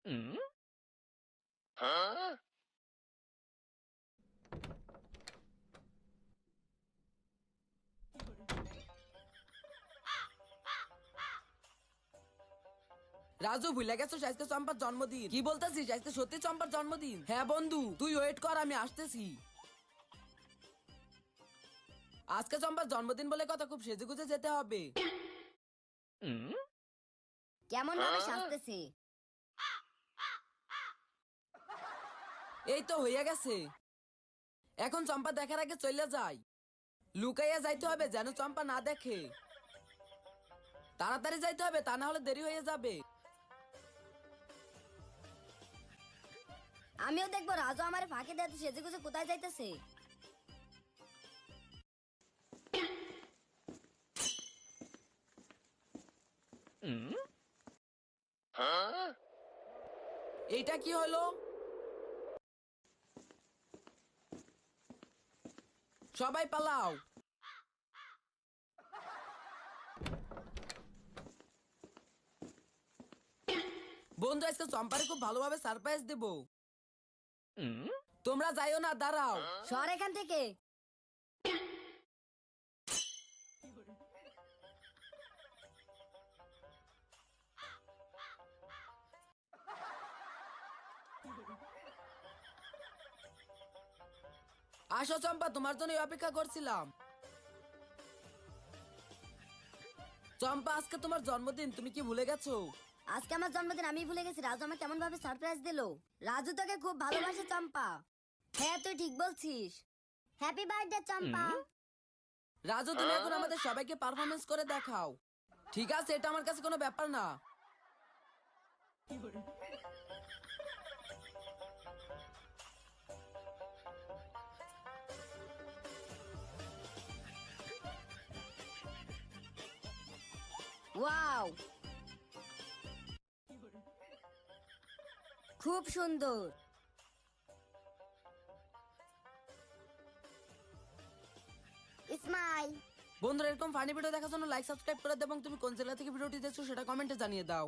রাজু, ভুলে গেছো আজকে চম্পার জন্মদিন? কি বলতেছিস, আজকে সত্যি চম্পার জন্মদিন? হ্যাঁ বন্ধু, তুই ওয়েট কর, আমি আসতেছি। আজকে চম্পার জন্মদিন বলে কথা, খুব সেজেগুজে যেতে হবে। কেমন ভাবে সাজতেছে? এই তো হয়ে গেছে। এখন চম্পা দেখার আগে চলে যাই। লুকাইয়া যাইতে হবে যেন চম্পা না দেখে। তাড়াতাড়ি যাইতে হবে, তা না হলে দেরি হয়ে যাবে। আমিও দেখবো রাজু আমার ফাঁকি দিতে সেজে গুজে কোথায় যাইতেছে। এইটা কি হলো? সবাই পালাও। বন্ধু, আজকে চম্পারে খুব ভালোভাবে সারপ্রাইজ দেব। তোমরা যাইও না, দাঁড়াও। সর এখান থেকে। আসো চম্পা, তোমার জন্য অপেক্ষা করছিলাম। চম্পা, আজকে তোমার জন্মদিন, তুমি কি ভুলে গেছো? আজকে আমার জন্মদিন, আমি ভুলে গেছি। রাজু আমাকে কেমন ভাবে সারপ্রাইজ দিলো। রাজু তোকে খুব ভালোবাসে চম্পা। হ্যাঁ তুই ঠিক বলছিস। হ্যাপি বার্থডে চম্পা। রাজু, তুমি এখন আমাদের সবাইকে পারফরমেন্স করে দেখাও। ঠিক আছে, এটা আমার কাছে কোনো ব্যাপার না। ওয়াও, খুব সুন্দর। স্মাইল। বন্ধুরা, এরকম ফানি ভিডিও দেখার জন্য লাইক সাবস্ক্রাইব করে দেব এবং তুমি কোন জেলা থেকে ভিডিওটি দেখছো সেটা কমেন্টে জানিয়ে দাও।